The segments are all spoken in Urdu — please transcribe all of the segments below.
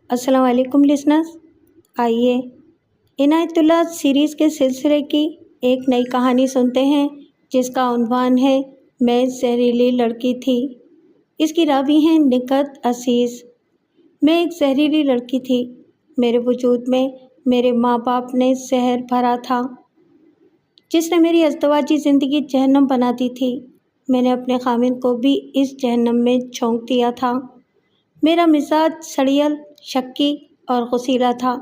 السلام علیکم لسنرز، آئیے عنایت اللہ سیریز کے سلسلے کی ایک نئی کہانی سنتے ہیں جس کا عنوان ہے میں زہریلی لڑکی تھی۔ اس کی راوی ہیں نکہت عزیز۔ میں ایک زہریلی لڑکی تھی۔ میرے وجود میں میرے ماں باپ نے زہر بھرا تھا جس نے میری ازدواجی زندگی جہنم بنا دی تھی۔ میں نے اپنے خاوند کو بھی اس جہنم میں جھونک دیا تھا۔ میرا مزاج سڑیل، شکی اور غصیلا تھا۔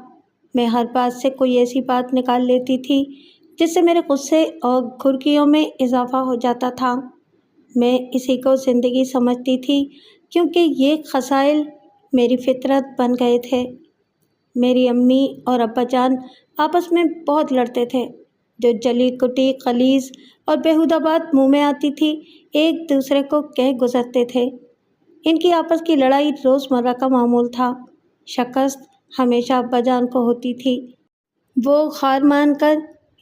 میں ہر بات سے کوئی ایسی بات نکال لیتی تھی جس سے میرے غصے اور گھرکیوں میں اضافہ ہو جاتا تھا۔ میں اسی کو زندگی سمجھتی تھی کیونکہ یہ خصائل میری فطرت بن گئے تھے۔ میری امی اور ابا جان آپس میں بہت لڑتے تھے۔ جو جلی کٹی غلیظ اور بیہودہ بات منہ میں آتی تھی ایک دوسرے کو کہہ گزرتے تھے۔ ان کی آپس کی لڑائی روزمرہ کا معمول تھا۔ شکست ہمیشہ ابا جان کو ہوتی تھی۔ وہ ہار مان کر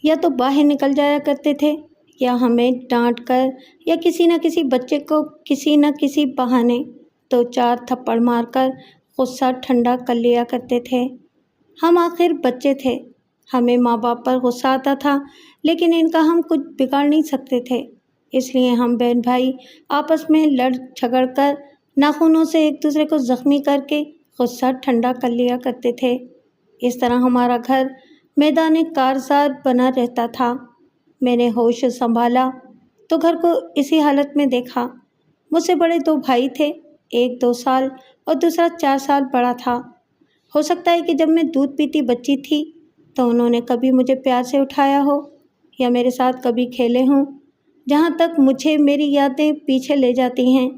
یا تو باہر نکل جایا کرتے تھے یا ہمیں ڈانٹ کر یا کسی نہ کسی بچے کو کسی نہ کسی بہانے 2-4 تھپڑ مار کر غصہ ٹھنڈا کر لیا کرتے تھے۔ ہم آخر بچے تھے، ہمیں ماں باپ پر غصہ آتا تھا لیکن ان کا ہم کچھ بگاڑ نہیں سکتے تھے۔ اس لیے ہم بہن بھائی آپس میں لڑ جھگڑ کر ناخنوں سے ایک دوسرے کو زخمی کر کے غصہ ٹھنڈا کر لیا کرتے تھے۔ اس طرح ہمارا گھر میدان کارزار بنا رہتا تھا۔ میں نے ہوش سنبھالا تو گھر کو اسی حالت میں دیکھا۔ مجھ سے بڑے 2 بھائی تھے، ایک 2 سال اور دوسرا 4 سال بڑا تھا۔ ہو سکتا ہے کہ جب میں دودھ پیتی بچی تھی تو انہوں نے کبھی مجھے پیار سے اٹھایا ہو یا میرے ساتھ کبھی کھیلے ہوں۔ جہاں تک مجھے میری یادیں پیچھے لے جاتی ہیں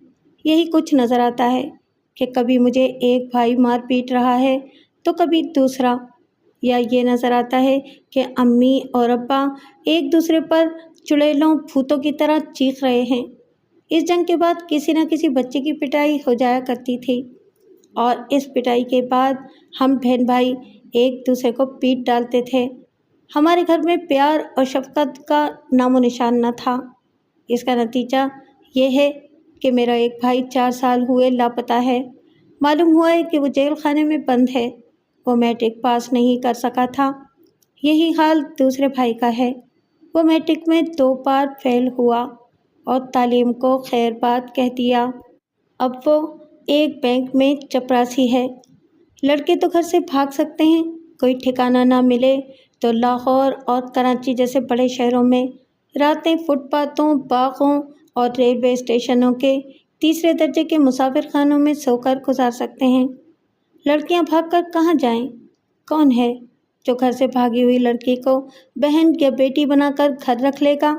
یہی کچھ نظر آتا ہے کہ کبھی مجھے ایک بھائی مار پیٹ رہا ہے تو کبھی دوسرا، یا یہ نظر آتا ہے کہ امی اور ابا ایک دوسرے پر چڑیلوں بھوتوں کی طرح چیخ رہے ہیں۔ اس جنگ کے بعد کسی نہ کسی بچے کی پٹائی ہو جایا کرتی تھی اور اس پٹائی کے بعد ہم بہن بھائی ایک دوسرے کو پیٹ ڈالتے تھے۔ ہمارے گھر میں پیار اور شفقت کا نام و نشان نہ تھا۔ اس کا نتیجہ یہ ہے کہ میرا ایک بھائی 4 سال ہوئے لاپتہ ہے۔ معلوم ہوا ہے کہ وہ جیل خانے میں بند ہے۔ وہ میٹرک پاس نہیں کر سکا تھا۔ یہی حال دوسرے بھائی کا ہے۔ وہ میٹرک میں 2 بار فیل ہوا اور تعلیم کو خیر بات کہہ دیا۔ اب وہ ایک بینک میں چپراسی ہے۔ لڑکے تو گھر سے بھاگ سکتے ہیں، کوئی ٹھکانہ نہ ملے تو لاہور اور کراچی جیسے بڑے شہروں میں راتیں فٹ پاتھوں، باغوں اور ریلوے اسٹیشنوں کے 3 درجے کے مسافر خانوں میں سو کر گزار سکتے ہیں۔ لڑکیاں بھاگ کر کہاں جائیں؟ کون ہے جو گھر سے بھاگی ہوئی لڑکی کو بہن یا بیٹی بنا کر گھر رکھ لے گا؟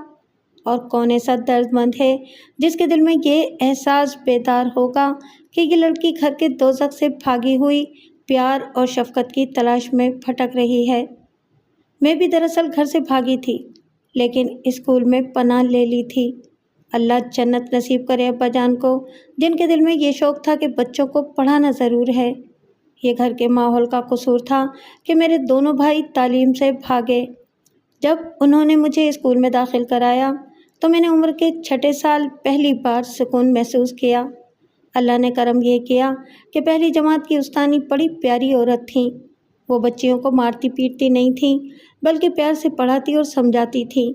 اور کون ایسا درد مند ہے جس کے دل میں یہ احساس بیدار ہوگا کہ یہ لڑکی گھر کے دوزخ سے بھاگی ہوئی پیار اور شفقت کی تلاش میں بھٹک رہی ہے؟ میں بھی دراصل گھر سے بھاگی تھی لیکن اسکول میں پناہ لے لی تھی۔ اللہ جنت نصیب کرے ابا جان کو، جن کے دل میں یہ شوق تھا کہ بچوں کو پڑھانا ضرور ہے۔ یہ گھر کے ماحول کا قصور تھا کہ میرے دونوں بھائی تعلیم سے بھاگے۔ جب انہوں نے مجھے اسکول میں داخل کرایا تو میں نے عمر کے 6 سال پہلی بار سکون محسوس کیا۔ اللہ نے کرم یہ کیا کہ پہلی جماعت کی استانی بڑی پیاری عورت تھیں۔ وہ بچیوں کو مارتی پیٹتی نہیں تھیں بلکہ پیار سے پڑھاتی اور سمجھاتی تھیں۔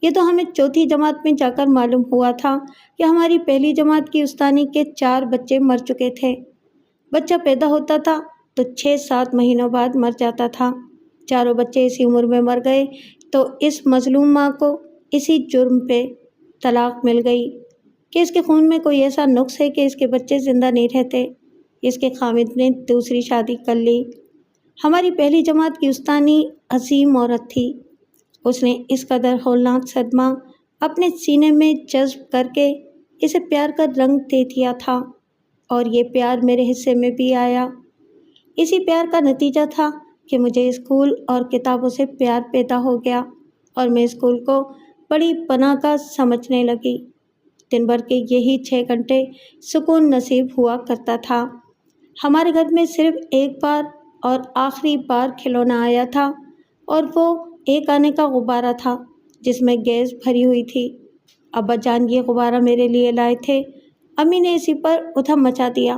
یہ تو ہمیں چوتھی جماعت میں جا کر معلوم ہوا تھا کہ ہماری پہلی جماعت کی استانی کے 4 بچے مر چکے تھے۔ بچہ پیدا ہوتا تھا تو 6-7 مہینوں بعد مر جاتا تھا۔ چاروں بچے اسی عمر میں مر گئے تو اس مظلوم ماں کو اسی جرم پہ طلاق مل گئی کہ اس کے خون میں کوئی ایسا نقص ہے کہ اس کے بچے زندہ نہیں رہتے۔ اس کے خاوند نے دوسری شادی کر لی۔ ہماری پہلی جماعت کی استانی عظیم عورت تھی۔ اس نے اس قدر ہولناک صدمہ اپنے سینے میں جذب کر کے اسے پیار کا رنگ دے دیا تھا اور یہ پیار میرے حصے میں بھی آیا۔ اسی پیار کا نتیجہ تھا کہ مجھے اسکول اور کتابوں سے پیار پیدا ہو گیا اور میں اسکول کو بڑی پناہ گاہ سمجھنے لگی۔ دن بھر کے یہی 6 گھنٹے سکون نصیب ہوا کرتا تھا۔ ہمارے گھر میں صرف ایک بار اور آخری بار کھلونا آیا تھا اور وہ ایک آنے کا غبارہ تھا جس میں گیس بھری ہوئی تھی۔ ابا جان یہ غبارہ میرے لیے لائے تھے۔ امی نے اسی پر ادھم مچا دیا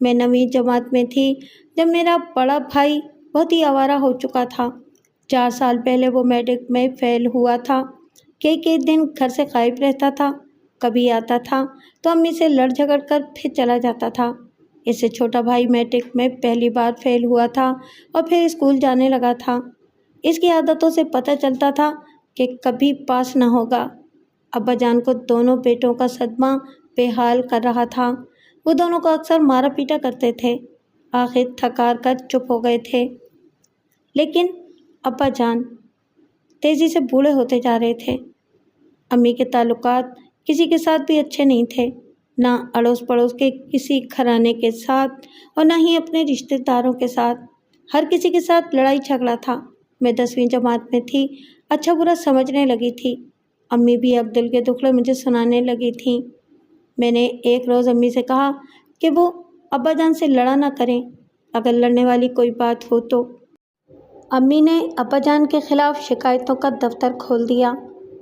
میں 9ویں جماعت میں تھی جب میرا بڑا بھائی بہت ہی آوارہ ہو چکا تھا۔ 4 سال پہلے وہ میٹرک میں فیل ہوا تھا۔ کئی دن گھر سے غائب رہتا تھا، کبھی آتا تھا تو امی سے لڑ جھگڑ کر پھر چلا جاتا تھا۔ اس سے چھوٹا بھائی میٹرک میں پہلی بار فیل ہوا تھا اور پھر اسکول جانے لگا تھا۔ اس کی عادتوں سے پتہ چلتا تھا کہ کبھی پاس نہ ہوگا۔ ابا جان کو دونوں بیٹوں کا صدمہ بے حال کر رہا تھا۔ وہ دونوں کو اکثر مارا پیٹا کرتے تھے۔ آخر تھک ہار کر چپ ہو گئے تھے۔ لیکن ابا جان تیزی سے بوڑھے ہوتے جا رہے تھے۔ امی کے تعلقات کسی کے ساتھ بھی اچھے نہیں تھے، نہ اڑوس پڑوس کے کسی گھرانے کے ساتھ اور نہ ہی اپنے رشتہ داروں کے ساتھ۔ ہر کسی کے ساتھ لڑائی جھگڑا تھا۔ میں 10ویں جماعت میں تھی، اچھا برا سمجھنے لگی تھی۔ امی بھی اب دل کے دکھڑے مجھے سنانے لگی تھیں۔ میں نے ایک روز امی سے کہا کہ وہ ابا جان سے لڑا نہ کریں، اگر لڑنے والی کوئی بات ہو تو۔ امی نے ابا جان کے خلاف شکایتوں کا دفتر کھول دیا۔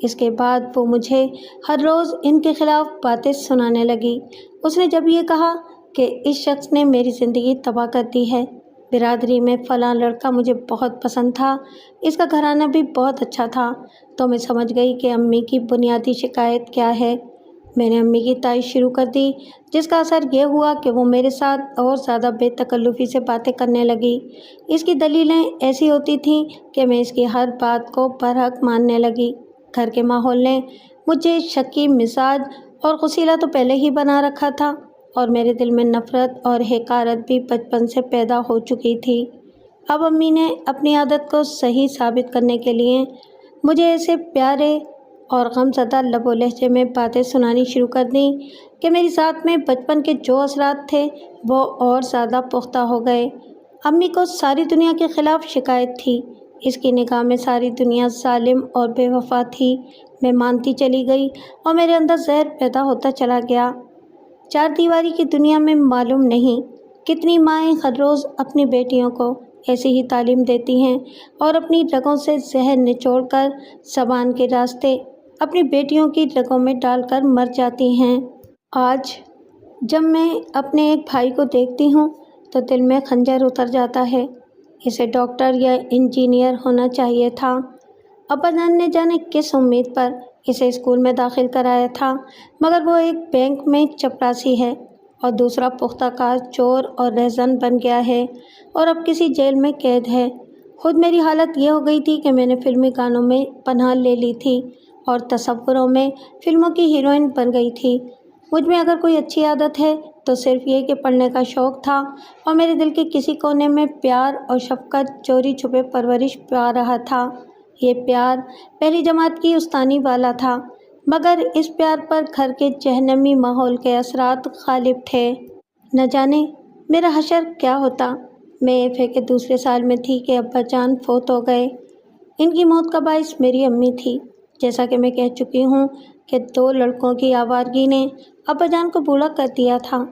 اس کے بعد وہ مجھے ہر روز ان کے خلاف باتیں سنانے لگی۔ اس نے جب یہ کہا کہ اس شخص نے میری زندگی تباہ کر دی ہے، برادری میں فلاں لڑکا مجھے بہت پسند تھا، اس کا گھرانہ بھی بہت اچھا تھا، تو میں سمجھ گئی کہ امی کی بنیادی شکایت کیا ہے۔ میں نے امی کی تعریف شروع کر دی، جس کا اثر یہ ہوا کہ وہ میرے ساتھ اور زیادہ بے تکلفی سے باتیں کرنے لگی۔ اس کی دلیلیں ایسی ہوتی تھیں کہ میں اس کی ہر بات کو برحق ماننے لگی۔ گھر کے ماحول نے مجھے شکی مزاج اور غصیلا تو پہلے ہی بنا رکھا تھا، اور میرے دل میں نفرت اور حقارت بھی بچپن سے پیدا ہو چکی تھی۔ اب امی نے اپنی عادت کو صحیح ثابت کرنے کے لیے مجھے ایسے پیارے اور غم زدہ لب و لہجے میں باتیں سنانی شروع کر دیں کہ میری ذات میں بچپن کے جو اثرات تھے وہ اور زیادہ پختہ ہو گئے۔ امی کو ساری دنیا کے خلاف شکایت تھی۔ اس کی نگاہ میں ساری دنیا ظالم اور بے وفا تھی۔ میں مانتی چلی گئی اور میرے اندر زہر پیدا ہوتا چلا گیا۔ 4 دیواری کی دنیا میں معلوم نہیں کتنی مائیں ہر روز اپنی بیٹیوں کو ایسی ہی تعلیم دیتی ہیں اور اپنی رگوں سے زہر نچوڑ کر زبان کے راستے اپنی بیٹیوں کی رگوں میں ڈال کر مر جاتی ہیں۔ آج جب میں اپنے ایک بھائی کو دیکھتی ہوں تو دل میں خنجر اتر جاتا ہے۔ اسے ڈاکٹر یا انجینئر ہونا چاہیے تھا۔ ابا جان نے جانے کس امید پر اسے اسکول میں داخل کرایا تھا، مگر وہ ایک بینک میں چپراسی ہے اور دوسرا پختہ کار چور اور رہزن بن گیا ہے اور اب کسی جیل میں قید ہے۔ خود میری حالت یہ ہو گئی تھی کہ میں نے فلمی گانوں میں پناہ لے لی تھی اور تصوروں میں فلموں کی ہیروئن بن گئی تھی۔ مجھ میں اگر کوئی اچھی عادت ہے تو صرف یہ کہ پڑھنے کا شوق تھا، اور میرے دل کے کسی کونے میں پیار اور شفقت چوری چھپے پرورش پا رہا تھا۔ یہ پیار پہلی جماعت کی استانی والا تھا، مگر اس پیار پر گھر کے جہنمی ماحول کے اثرات غالب تھے۔ نہ جانے میرا حشر کیا ہوتا۔ میں ایف.اے. کے دوسرے سال میں تھی کہ ابا جان فوت ہو گئے۔ ان کی موت کا باعث میری امی تھی۔ جیسا کہ میں کہہ چکی ہوں کہ 2 لڑکوں کی آوارگی نے ابا جان کو بوڑھا کر دیا تھا۔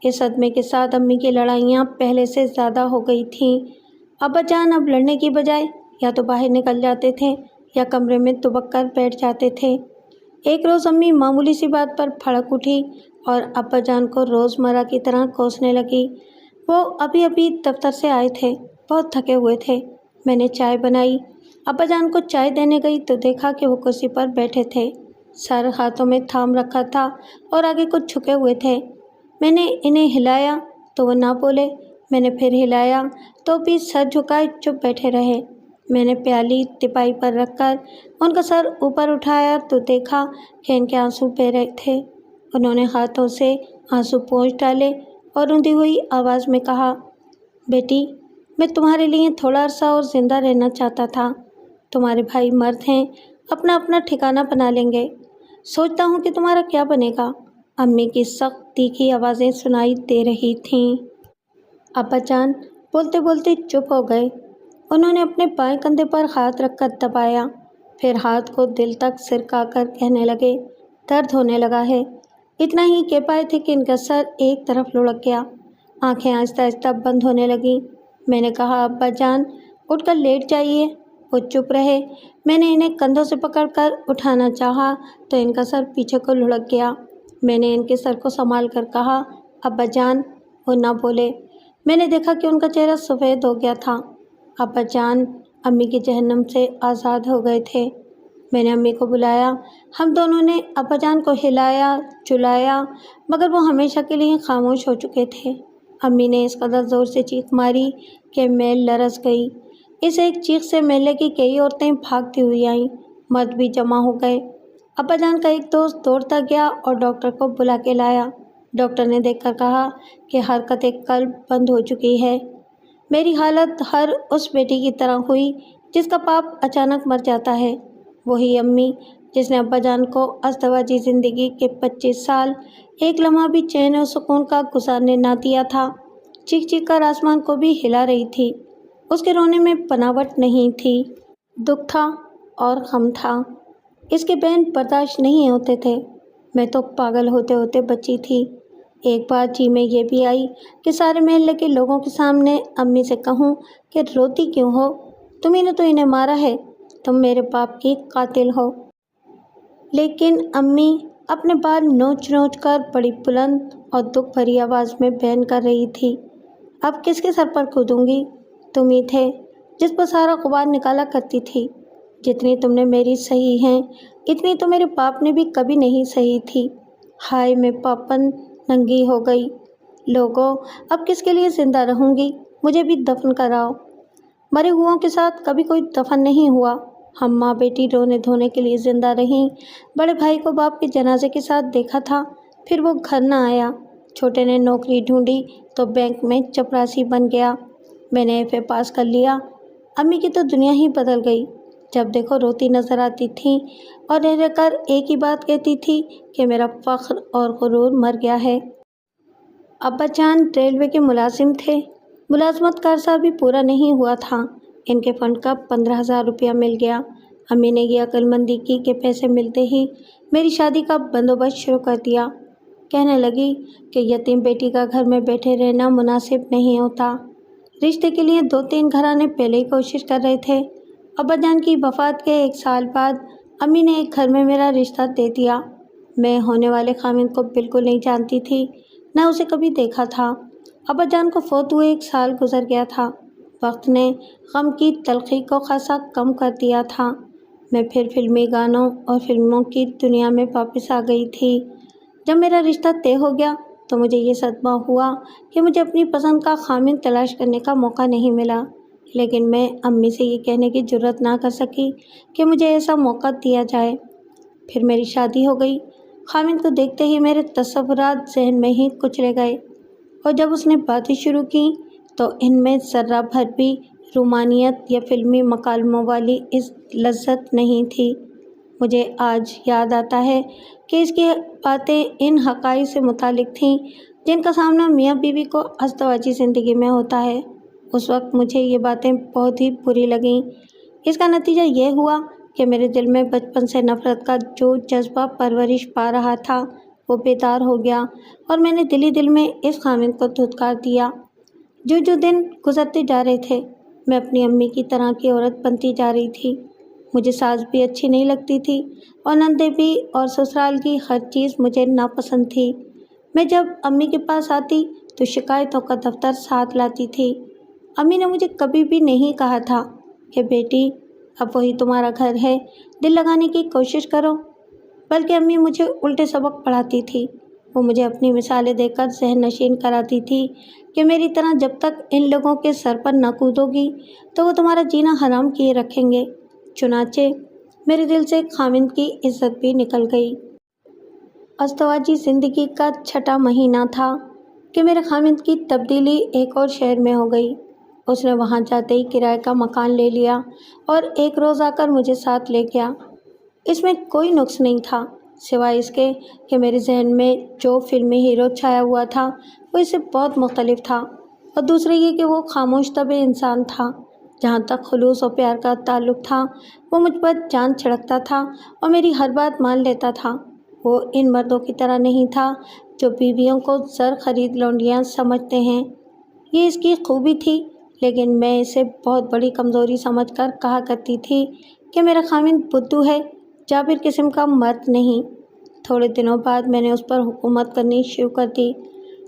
اس صدمے کے ساتھ امی کی لڑائیاں پہلے سے زیادہ ہو گئی تھیں۔ ابا جان اب لڑنے کی بجائے یا تو باہر نکل جاتے تھے یا کمرے میں دبک کر بیٹھ جاتے تھے۔ ایک روز امی معمولی سی بات پر بھڑک اٹھی اور ابا جان کو روزمرہ کی طرح کوسنے لگی۔ وہ ابھی دفتر سے آئے تھے، بہت تھکے ہوئے تھے۔ میں نے چائے بنائی۔ ابا جان کو چائے دینے گئی تو دیکھا کہ وہ کرسی پر بیٹھے تھے، سر ہاتھوں میں تھام رکھا تھا اور آگے کچھ جھکے ہوئے تھے۔ میں نے انہیں ہلایا تو وہ نہ بولے۔ میں نے پھر ہلایا تو بھی سر جھکائے چپ بیٹھے رہے۔ میں نے پیالی تپائی پر رکھ کر ان کا سر اوپر اٹھایا تو دیکھا کہ ان کے آنسو بہہ رہے تھے۔ انہوں نے ہاتھوں سے آنسو پونچھ ڈالے اور روندی ہوئی آواز میں کہا، بیٹی، میں تمہارے لیے تھوڑا عرصہ اور زندہ رہنا چاہتا تھا۔ تمہارے بھائی مرد ہیں، اپنا اپنا ٹھکانہ بنا لیں گے۔ سوچتا ہوں کہ تمہارا کیا بنے گا۔ امی کی سخت تیکھی آوازیں سنائی دے رہی تھیں۔ ابا جان بولتے بولتے چپ ہو گئے۔ انہوں نے اپنے بائیں کندھے پر ہاتھ رکھ کر دبایا، پھر ہاتھ کو دل تک سرکا کر کہنے لگے، درد ہونے لگا ہے۔ اتنا ہی کہہ پائے تھے کہ ان کا سر ایک طرف لڑک گیا، آنکھیں آہستہ آہستہ بند ہونے لگیں۔ میں نے کہا، ابا جان اٹھ کر لیٹ جائیے۔ وہ چپ رہے۔ میں نے انہیں کندھوں سے پکڑ کر اٹھانا چاہا تو ان کا سر پیچھے کو لڑک گیا۔ میں نے ان کے سر کو سنبھال کر کہا، ابا جان وہ نہ بولے۔ میں نے دیکھا کہ ان کا چہرہ سفید ہو گیا تھا۔ ابا جان امی کے جہنم سے آزاد ہو گئے تھے۔ میں نے امی کو بلایا۔ ہم دونوں نے ابا جان کو ہلایا چلایا مگر وہ ہمیشہ کے لیے خاموش ہو چکے تھے۔ امی نے اس قدر زور سے چیخ ماری کہ میں لرز گئی۔ اس ایک چیخ سے محلے کی کئی عورتیں بھاگتی ہوئی آئیں، مرد بھی جمع ہو گئے۔ ابا جان کا ایک دوست دوڑتا گیا اور ڈاکٹر کو بلا کے لایا۔ ڈاکٹر نے دیکھ کر کہا کہ حرکت قلب بند ہو چکی ہے۔ میری حالت ہر اس بیٹی کی طرح ہوئی جس کا باپ اچانک مر جاتا ہے۔ وہی امی جس نے ابا جان کو ازدواجی زندگی کے 25 سال ایک لمحہ بھی چین و سکون کا گزارنے نہ دیا تھا، چیخ چیخ کر آسمان کو بھی ہلا رہی تھی۔ اس کے رونے میں بناوٹ نہیں تھی، دکھ تھا اور غم تھا۔ اس کے بین برداشت نہیں ہوتے تھے۔ میں تو پاگل ہوتے ہوتے بچی تھی۔ ایک بار جی میں یہ بھی آئی کہ سارے محلے کے لوگوں کے سامنے امی سے کہوں کہ روتی کیوں ہو، تمہیں نے تو انہیں مارا ہے، تم میرے باپ کی قاتل ہو۔ لیکن امی اپنے بال نوچ نوچ کر بڑی بلند اور دکھ بھری آواز میں بیان کر رہی تھی، اب کس کے سر پر کودوں گی؟ تم ہی تھے جس پر سارا غبار نکالا کرتی تھی۔ جتنی تم نے میری سہی ہیں اتنی تو میرے باپ نے بھی کبھی نہیں سہی تھی۔ ہائے میں پاپن ننگی ہو گئی۔ لوگوں اب کس کے لیے زندہ رہوں گی؟ مجھے بھی دفن کراؤ۔ مرے ہوا کے ساتھ کبھی کوئی دفن نہیں ہوا۔ ہم ماں بیٹی رونے دھونے کے لیے زندہ رہیں۔ بڑے بھائی کو باپ کے جنازے کے ساتھ دیکھا تھا، پھر وہ گھر نہ آیا۔ چھوٹے نے نوکری ڈھونڈی تو بینک میں چپراسی بن گیا۔ میں نے ایف اے پاس کر لیا۔ امی کی تو دنیا ہی بدل گئی۔ جب دیکھو روتی نظر آتی تھیں اور رہ رہ کر ایک ہی بات کہتی تھی کہ میرا فخر اور غرور مر گیا ہے۔ ابا جان ریلوے کے ملازم تھے۔ ملازمت کا عرصہ بھی پورا نہیں ہوا تھا، ان کے فنڈ کا 15,000 روپیہ مل گیا۔ امی نے یہ عقل مندی کی کہ پیسے ملتے ہی میری شادی کا بندوبست شروع کر دیا۔ کہنے لگی کہ یتیم بیٹی کا گھر میں بیٹھے رہنا مناسب نہیں ہوتا۔ رشتے کے لیے 2-3 گھرانے پہلے ہی کوشش کر رہے تھے۔ ابا جان کی وفات کے 1 سال بعد امی نے ایک گھر میں میرا رشتہ دے دیا۔ میں ہونے والے خاوند کو بالکل نہیں جانتی تھی، نہ اسے کبھی دیکھا تھا۔ ابا جان کو فوت ہوئے 1 سال گزر گیا تھا۔ وقت نے غم کی تلخی کو خاصا کم کر دیا تھا۔ میں پھر فلمی گانوں اور فلموں کی دنیا میں واپس آ گئی تھی۔ جب میرا رشتہ طے ہو گیا تو مجھے یہ صدمہ ہوا کہ مجھے اپنی پسند کا خاوند تلاش کرنے کا موقع نہیں ملا، لیکن میں امی سے یہ کہنے کی جرات نہ کر سکی کہ مجھے ایسا موقع دیا جائے۔ پھر میری شادی ہو گئی۔ خاوند کو دیکھتے ہی میرے تصورات ذہن میں ہی کچلے گئے، اور جب اس نے باتیں شروع کی تو ان میں ذرہ بھر بھی رومانیت یا فلمی مکالموں والی اس لذت نہیں تھی۔ مجھے آج یاد آتا ہے کہ اس کی باتیں ان حقائق سے متعلق تھیں جن کا سامنا میاں بیوی کو ازدواجی زندگی میں ہوتا ہے۔ اس وقت مجھے یہ باتیں بہت ہی بری لگیں۔ اس کا نتیجہ یہ ہوا کہ میرے دل میں بچپن سے نفرت کا جو جذبہ پرورش پا رہا تھا وہ بیدار ہو گیا، اور میں نے دل ہی دل میں اس خاوند کو دھتکار دیا۔ جو دن گزرتے جا رہے تھے میں اپنی امی کی طرح کی عورت بنتی جا رہی تھی۔ مجھے ساس بھی اچھی نہیں لگتی تھی اور نندیں بھی، اور سسرال کی ہر چیز مجھے ناپسند تھی۔ میں جب امی کے پاس آتی تو شکایتوں کا دفتر ساتھ لاتی تھی۔ امی نے مجھے کبھی بھی نہیں کہا تھا کہ بیٹی اب وہی تمہارا گھر ہے، دل لگانے کی کوشش کرو، بلکہ امی مجھے الٹے سبق پڑھاتی تھی۔ وہ مجھے اپنی مثالیں دے کر ذہن نشین کراتی تھی کہ میری طرح جب تک ان لوگوں کے سر پر نہ کودو گی تو وہ تمہارا جینا حرام کیے رکھیں گے۔ چنانچہ میرے دل سے خاوند کی عزت بھی نکل گئی۔ ازدواجی زندگی کا 6واں مہینہ تھا کہ میرے خاوند کی تبدیلی ایک اور شہر میں ہو گئی۔ اس نے وہاں جاتے ہی کرائے کا مکان لے لیا اور ایک روز آ کر مجھے ساتھ لے گیا۔ اس میں کوئی نقص نہیں تھا سوائے اس کے کہ میرے ذہن میں جو فلمی ہیرو چھایا ہوا تھا وہ اس سے بہت مختلف تھا، اور دوسرے یہ کہ وہ خاموش طبع انسان تھا۔ جہاں تک خلوص و پیار کا تعلق تھا وہ مجھ پر جان چھڑکتا تھا اور میری ہر بات مان لیتا تھا۔ وہ ان مردوں کی طرح نہیں تھا جو بیویوں کو زر خرید لونڈیاں سمجھتے ہیں۔ یہ اس کی خوبی تھی، لیکن میں اسے بہت بڑی کمزوری سمجھ کر کہا کرتی تھی کہ میرا خاوند بدھو ہے، جابر قسم کا مرد نہیں۔ تھوڑے دنوں بعد میں نے اس پر حکومت کرنی شروع کر دی،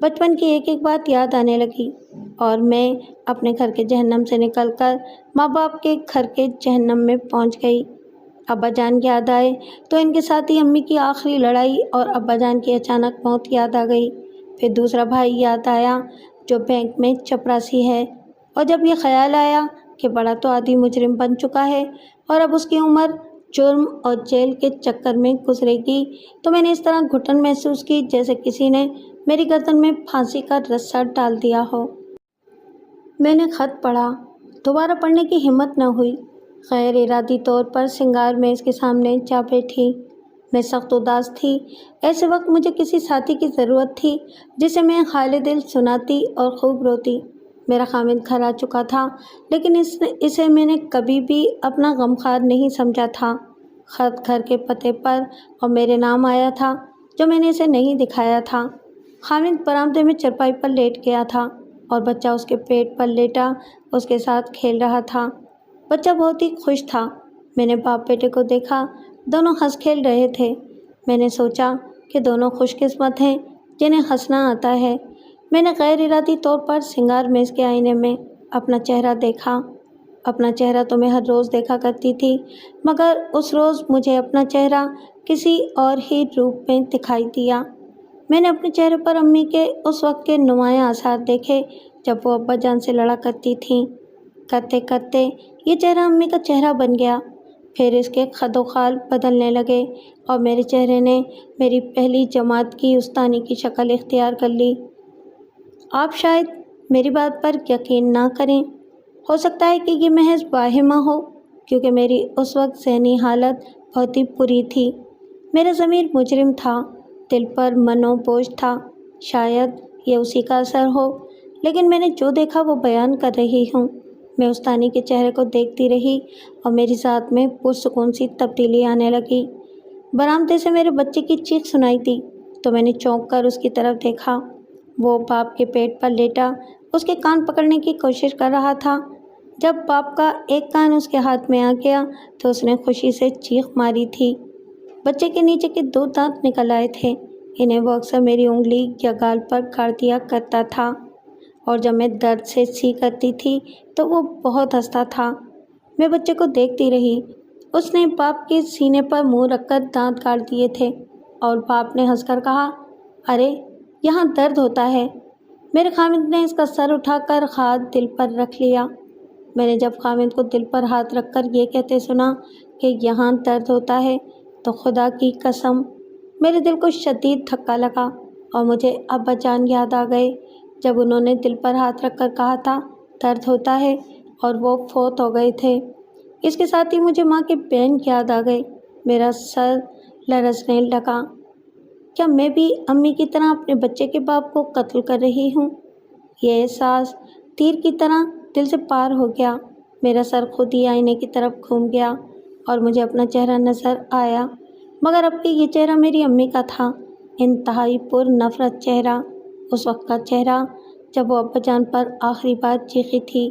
بچپن کی ایک ایک بات یاد آنے لگی اور میں اپنے گھر کے جہنم سے نکل کر ماں باپ کے گھر کے جہنم میں پہنچ گئی۔ ابا جان یاد آئے تو ان کے ساتھ ہی امی کی آخری لڑائی اور ابا جان کی اچانک موت یاد آ گئی۔ پھر دوسرا بھائی یاد آیا جو بینک میں چپراسی ہے، اور جب یہ خیال آیا کہ بڑا تو عادی مجرم بن چکا ہے اور اب اس کی عمر جرم اور جیل کے چکر میں گزرے گی، تو میں نے اس طرح گھٹن محسوس کی جیسے کسی نے میری گردن میں پھانسی کا رسہ ڈال دیا ہو۔ میں نے خط پڑھا، دوبارہ پڑھنے کی ہمت نہ ہوئی۔ غیر ارادی طور پر سنگار میز کے سامنے جا بیٹھی۔ میں سخت اداس تھی۔ ایسے وقت مجھے کسی ساتھی کی ضرورت تھی جسے میں حال دل سناتی اور خوب روتی۔ میرا خامد گھر آ چکا تھا، لیکن اسے میں نے کبھی بھی اپنا غمخوار نہیں سمجھا تھا۔ خط گھر کے پتے پر اور میرے نام آیا تھا جو میں نے اسے نہیں دکھایا تھا۔ خامد برآمدے میں چرپائی پر لیٹ گیا تھا اور بچہ اس کے پیٹ پر لیٹا اس کے ساتھ کھیل رہا تھا۔ بچہ بہت ہی خوش تھا۔ میں نے باپ بیٹے کو دیکھا، دونوں ہنس کھیل رہے تھے۔ میں نے سوچا کہ دونوں خوش قسمت ہیں جنہیں ہنسنا آتا ہے۔ میں نے غیر ارادی طور پر سنگار میز کے آئینے میں اپنا چہرہ دیکھا۔ اپنا چہرہ تو میں ہر روز دیکھا کرتی تھی، مگر اس روز مجھے اپنا چہرہ کسی اور ہی روپ میں دکھائی دیا۔ میں نے اپنے چہرے پر امی کے اس وقت کے نمایاں آثار دیکھے جب وہ ابا جان سے لڑا کرتی تھیں۔ کرتے کرتے یہ چہرہ امی کا چہرہ بن گیا، پھر اس کے خد و خال بدلنے لگے اور میرے چہرے نے میری پہلی جماعت کی استانی کی شکل اختیار کر لی۔ آپ شاید میری بات پر یقین نہ کریں، ہو سکتا ہے کہ یہ محض واہمہ ہو، کیونکہ میری اس وقت ذہنی حالت بہت ہی بری تھی۔ میرا ضمیر مجرم تھا، دل پر منو بوجھ تھا۔ شاید یہ اسی کا اثر ہو، لیکن میں نے جو دیکھا وہ بیان کر رہی ہوں۔ میں استانی کے چہرے کو دیکھتی رہی اور میری ذات میں پرسکون سی تبدیلی آنے لگی۔ برآمدے سے میرے بچے کی چیخ سنائی دی تو میں نے چونک کر اس کی طرف دیکھا۔ وہ باپ کے پیٹ پر لیٹا اس کے کان پکڑنے کی کوشش کر رہا تھا۔ جب باپ کا ایک کان اس کے ہاتھ میں آ گیا تو اس نے خوشی سے چیخ ماری تھی۔ بچے کے نیچے کے 2 دانت نکل آئے تھے، انہیں وہ اکثر میری انگلی یا گال پر گاڑ دیا کرتا تھا، اور جب میں درد سے سی کرتی تھی تو وہ بہت ہنستا تھا۔ میں بچے کو دیکھتی رہی۔ اس نے باپ کے سینے پر منہ رکھ کر دانت کاٹ دیے تھے اور باپ نے ہنس کر کہا، ارے یہاں درد ہوتا ہے۔ میرے خامد نے اس کا سر اٹھا کر ہاتھ دل پر رکھ لیا۔ میں نے جب خامد کو دل پر ہاتھ رکھ کر یہ کہتے سنا کہ یہاں درد ہوتا ہے تو خدا کی قسم میرے دل کو شدید دھکا لگا اور مجھے ابا جان یاد آ گئے جب انہوں نے دل پر ہاتھ رکھ کر کہا تھا درد ہوتا ہے، اور وہ فوت ہو گئے تھے۔ اس کے ساتھ ہی مجھے ماں کے بین یاد آ گئے۔ میرا سر لرزنے لگا۔ کیا میں بھی امی کی طرح اپنے بچے کے باپ کو قتل کر رہی ہوں؟ یہ احساس تیر کی طرح دل سے پار ہو گیا۔ میرا سر خود ہی آئینے کی طرف گھوم گیا اور مجھے اپنا چہرہ نظر آیا، مگر اب کہ یہ چہرہ میری امی کا تھا، انتہائی پر نفرت چہرہ، اس وقت کا چہرہ جب وہ ابا جان پر آخری بار چیخی تھی۔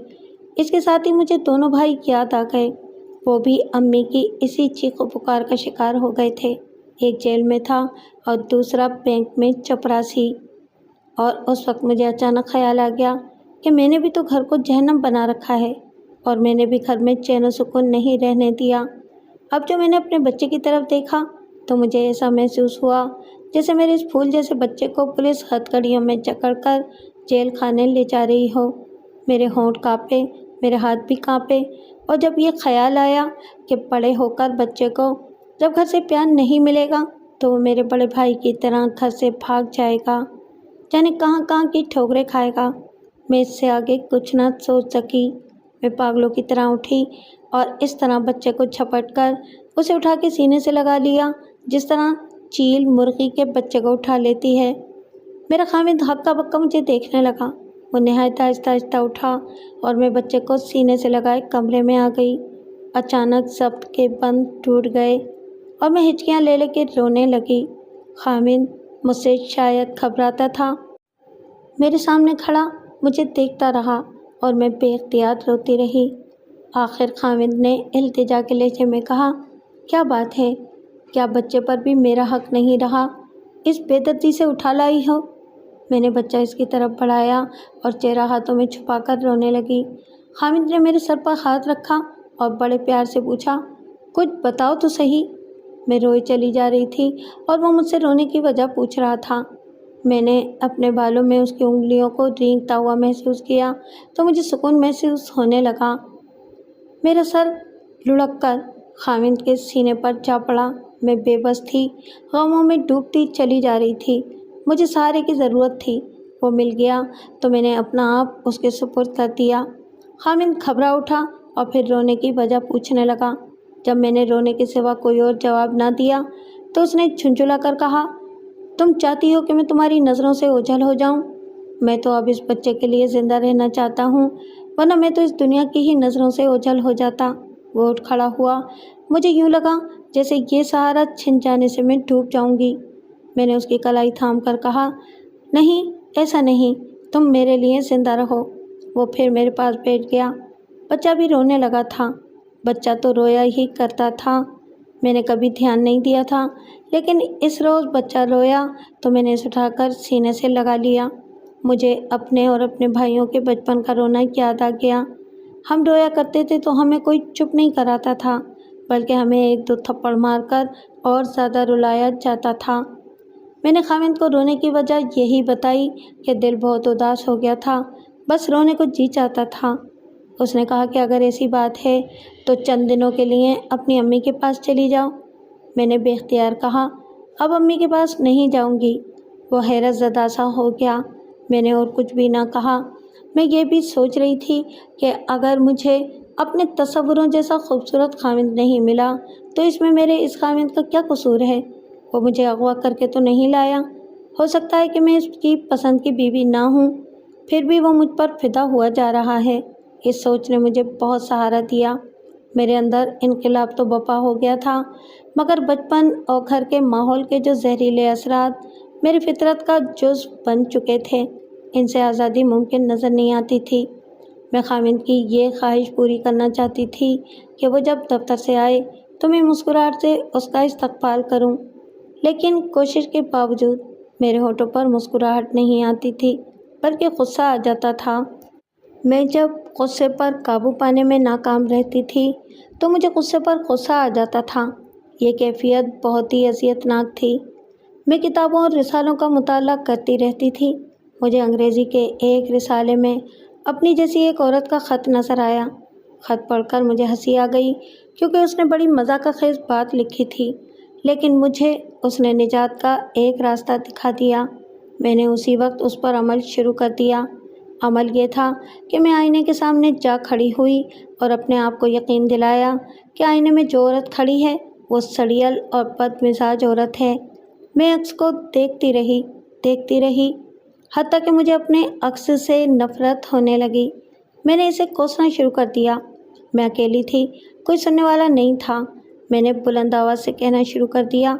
اس کے ساتھ ہی مجھے دونوں بھائی یاد آ گئے، وہ بھی امی کی اسی چیخ و پکار کا شکار ہو گئے تھے۔ ایک جیل میں تھا اور دوسرا بینک میں چپراسی۔ اور اس وقت مجھے اچانک خیال آ گیا کہ میں نے بھی تو گھر کو جہنم بنا رکھا ہے اور میں نے بھی گھر میں چین و سکون نہیں رہنے دیا۔ اب جو میں نے اپنے بچے کی طرف دیکھا تو مجھے ایسا محسوس ہوا جیسے میرے اس پھول جیسے بچے کو پولیس ہتھکڑیوں میں جکڑ کر جیل خانے لے جا رہی ہو۔ میرے ہونٹ کانپے، میرے ہاتھ بھی کانپے، اور جب یہ خیال آیا کہ بڑے ہو کر بچے کو جب گھر سے پیار نہیں ملے گا تو وہ میرے بڑے بھائی کی طرح گھر سے بھاگ جائے گا، جانے کہاں کہاں کی ٹھوکریں کھائے گا، میں اس سے آگے کچھ نہ سوچ سکی۔ میں پاگلوں کی طرح اٹھی اور اس طرح بچے کو جھپٹ کر اسے اٹھا کے سینے سے لگا لیا جس طرح چیل مرغی کے بچے کو اٹھا لیتی ہے۔ میرا خامد ہکا بکا مجھے دیکھنے لگا۔ وہ نہایت آہستہ آہستہ اٹھا اور میں بچے کو سینے سے لگائے کمرے میں آ گئی۔ اچانک ضبط کے بند ٹوٹ گئے اور میں ہچکیاں لے لے کے رونے لگی۔ خامد مجھ سے شاید گھبراتا تھا، میرے سامنے کھڑا مجھے دیکھتا رہا اور میں بے اختیار روتی رہی۔ آخر خامد نے التجا کے لہجے میں کہا، کیا بات ہے؟ کیا بچے پر بھی میرا حق نہیں رہا؟ اس بے دردی سے اٹھا لائی ہو؟ میں نے بچہ اس کی طرف بڑھایا اور چہرہ ہاتھوں میں چھپا کر رونے لگی۔ حامد نے میرے سر پر ہاتھ رکھا اور بڑے پیار سے پوچھا، کچھ بتاؤ تو صحیح۔ میں روئی چلی جا رہی تھی اور وہ مجھ سے رونے کی وجہ پوچھ رہا تھا۔ میں نے اپنے بالوں میں اس کی انگلیوں کو رینگتا ہوا محسوس کیا تو مجھے سکون محسوس ہونے لگا۔ میرا سر لڑک کر خاوند کے سینے پر جا پڑا۔ میں بے بس تھی، غموں میں ڈوبتی چلی جا رہی تھی۔ مجھے سہارے کی ضرورت تھی۔ وہ مل گیا تو میں نے اپنا آپ اس کے سپرد کر دیا۔ خاوند گھبرا اٹھا اور پھر رونے کی وجہ پوچھنے لگا۔ جب میں نے رونے کے سوا کوئی اور جواب نہ دیا تو اس نے جھنجھلا کر کہا، تم چاہتی ہو کہ میں تمہاری نظروں سے اوجھل ہو جاؤں؟ میں تو اب اس بچے کے لیے زندہ رہنا چاہتا ہوں، ورنہ میں تو اس دنیا کی ہی نظروں سے اوجھل ہو جاتا۔ وہ اٹھ کھڑا ہوا۔ مجھے یوں لگا جیسے یہ سہارا چھن جانے سے میں ڈوب جاؤں گی۔ میں نے اس کی کلائی تھام کر کہا، نہیں، ایسا نہیں، تم میرے لیے زندہ رہو۔ وہ پھر میرے پاس بیٹھ گیا۔ بچہ بھی رونے لگا تھا۔ بچہ تو رویا ہی کرتا تھا، میں نے کبھی دھیان نہیں دیا تھا، لیکن اس روز بچہ رویا تو میں نے اسے اٹھا کر سینے سے لگا لیا۔ مجھے اپنے اور اپنے بھائیوں کے بچپن کا رونا یاد آ گیا۔ ہم رویا کرتے تھے تو ہمیں کوئی چپ نہیں کراتا تھا، بلکہ ہمیں ایک دو تھپڑ مار کر اور زیادہ رلایا جاتا تھا۔ میں نے خاوند کو رونے کی وجہ یہی بتائی کہ دل بہت اداس ہو گیا تھا، بس رونے کو جی چاہتا تھا۔ اس نے کہا کہ اگر ایسی بات ہے تو چند دنوں کے لیے اپنی امی کے پاس چلی جاؤ۔ میں نے بے اختیار کہا، اب امی کے پاس نہیں جاؤں گی۔ وہ حیرت زدہ سا ہو گیا۔ میں نے اور کچھ بھی نہ کہا۔ میں یہ بھی سوچ رہی تھی کہ اگر مجھے اپنے تصوروں جیسا خوبصورت خاوند نہیں ملا تو اس میں میرے اس خاوند کا کیا قصور ہے؟ وہ مجھے اغوا کر کے تو نہیں لایا؟ ہو سکتا ہے کہ میں اس کی پسند کی بیوی نہ ہوں، پھر بھی وہ مجھ پر فدا ہوا جا رہا ہے۔ اس سوچ نے مجھے بہت سہارا دیا۔ میرے اندر انقلاب تو بپا ہو گیا تھا، مگر بچپن اور گھر کے ماحول کے جو زہریلے اثرات میری فطرت کا جزو بن چکے تھے، ان سے آزادی ممکن نظر نہیں آتی تھی۔ میں خاوند کی یہ خواہش پوری کرنا چاہتی تھی کہ وہ جب دفتر سے آئے تو میں مسکراہٹ سے اس کا استقبال کروں، لیکن کوشش کے باوجود میرے ہونٹوں پر مسکراہٹ نہیں آتی تھی، بلکہ غصہ آ جاتا تھا۔ میں جب غصے پر قابو پانے میں ناکام رہتی تھی تو مجھے غصے پر غصہ آ جاتا تھا۔ یہ کیفیت بہت ہی اذیت ناک تھی۔ میں کتابوں اور رسالوں کا مطالعہ کرتی رہتی تھی۔ مجھے انگریزی کے ایک رسالے میں اپنی جیسی ایک عورت کا خط نظر آیا۔ خط پڑھ کر مجھے ہنسی آ گئی کیونکہ اس نے بڑی مذاق خیز بات لکھی تھی، لیکن مجھے اس نے نجات کا ایک راستہ دکھا دیا۔ میں نے اسی وقت اس پر عمل شروع کر دیا۔ عمل یہ تھا کہ میں آئینے کے سامنے جا کھڑی ہوئی اور اپنے آپ کو یقین دلایا کہ آئینے میں جو عورت کھڑی ہے وہ سڑیل اور بد مزاج عورت ہے۔ میں عکس کو دیکھتی رہی حتیٰ کہ مجھے اپنے عکس سے نفرت ہونے لگی۔ میں نے اسے کوسنا شروع کر دیا۔ میں اکیلی تھی، کوئی سننے والا نہیں تھا۔ میں نے بلند آواز سے کہنا شروع کر دیا،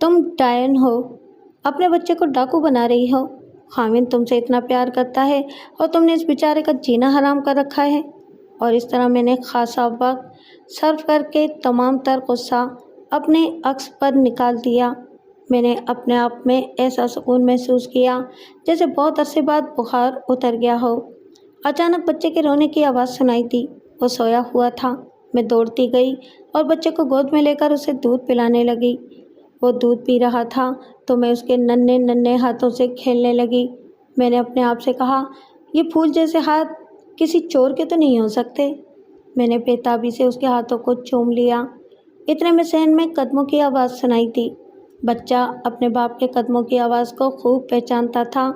تم ڈائن ہو، اپنے بچے کو ڈاکو بنا رہی ہو۔ خاوند تم سے اتنا پیار کرتا ہے اور تم نے اس بیچارے کا جینا حرام کر رکھا ہے۔ اور اس طرح میں نے خاصا وقت صرف کر کے تمام تر غصہ اپنے عکس پر نکال دیا۔ میں نے اپنے آپ میں ایسا سکون محسوس کیا جیسے بہت عرصے بعد بخار اتر گیا ہو۔ اچانک بچے کے رونے کی آواز سنائی دی۔ وہ سویا ہوا تھا۔ میں دوڑتی گئی اور بچے کو گود میں لے کر اسے دودھ پلانے لگی۔ وہ دودھ پی رہا تھا تو میں اس کے ننھے ننھے ہاتھوں سے کھیلنے لگی۔ میں نے اپنے آپ سے کہا، یہ پھول جیسے ہاتھ کسی چور کے تو نہیں ہو سکتے۔ میں نے بے تابی سے اس کے ہاتھوں کو چوم لیا۔ اتنے میں صحن میں قدموں کی آواز سنائی دی۔ بچہ اپنے باپ کے قدموں کی آواز کو خوب پہچانتا تھا۔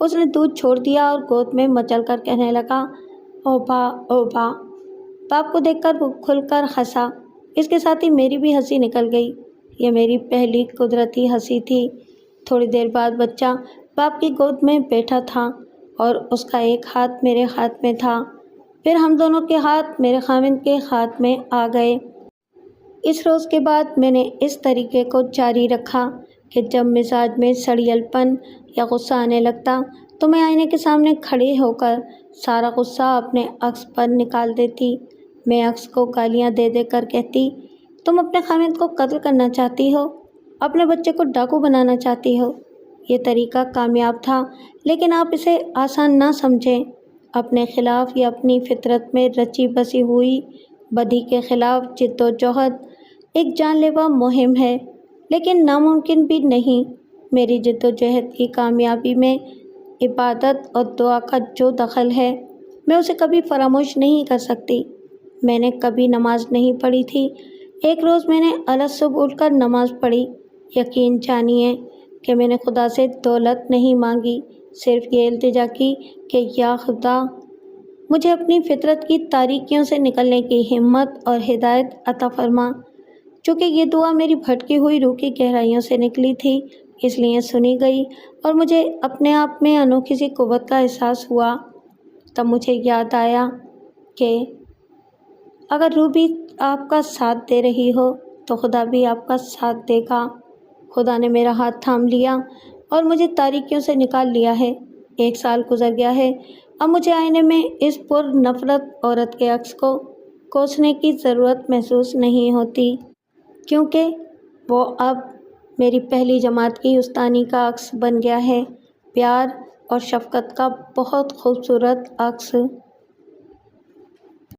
اس نے دودھ چھوڑ دیا اور گود میں مچل کر کہنے لگا، اوبا اوبا۔ باپ کو دیکھ کر وہ کھل کر ہنسا۔ اس کے ساتھ ہی میری بھی ہنسی نکل گئی۔ یہ میری پہلی قدرتی ہنسی تھی۔ تھوڑی دیر بعد بچہ باپ کی گود میں بیٹھا تھا اور اس کا ایک ہاتھ میرے ہاتھ میں تھا۔ پھر ہم دونوں کے ہاتھ میرے خاوند کے ہاتھ میں آ گئے۔ اس روز کے بعد میں نے اس طریقے کو جاری رکھا کہ جب مزاج میں سڑیل پن یا غصہ آنے لگتا تو میں آئینے کے سامنے کھڑے ہو کر سارا غصہ اپنے عکس پر نکال دیتی۔ میں عکس کو گالیاں دے دے کر کہتی، تم اپنے خاوند کو قتل کرنا چاہتی ہو، اپنے بچے کو ڈاکو بنانا چاہتی ہو۔ یہ طریقہ کامیاب تھا، لیکن آپ اسے آسان نہ سمجھیں۔ اپنے خلاف یا اپنی فطرت میں رچی بسی ہوئی بدی کے خلاف جد و جہد ایک جان لیوا مہم ہے، لیکن ناممکن بھی نہیں۔ میری جد و جہد کی کامیابی میں عبادت اور دعا کا جو دخل ہے، میں اسے کبھی فراموش نہیں کر سکتی۔ میں نے کبھی نماز نہیں پڑھی تھی۔ ایک روز میں نے الصبح اٹھ کر نماز پڑھی۔ یقین جانیے کہ میں نے خدا سے دولت نہیں مانگی، صرف یہ التجا کی کہ یا خدا مجھے اپنی فطرت کی تاریکیوں سے نکلنے کی ہمت اور ہدایت عطا فرما۔ چونکہ یہ دعا میری بھٹکی ہوئی روح کی گہرائیوں سے نکلی تھی، اس لیے سنی گئی اور مجھے اپنے آپ میں انوکھی سی قوت کا احساس ہوا۔ تب مجھے یاد آیا کہ اگر روح بھی آپ کا ساتھ دے رہی ہو تو خدا بھی آپ کا ساتھ دے گا۔ خدا نے میرا ہاتھ تھام لیا اور مجھے تاریکیوں سے نکال لیا ہے۔ 1 سال گزر گیا ہے۔ اب مجھے آئینے میں اس پر نفرت عورت کے عکس کو کوسنے کی ضرورت محسوس نہیں ہوتی، کیونکہ وہ اب میری پہلی جماعت کی استانی کا عکس بن گیا ہے، پیار اور شفقت کا بہت خوبصورت عکس۔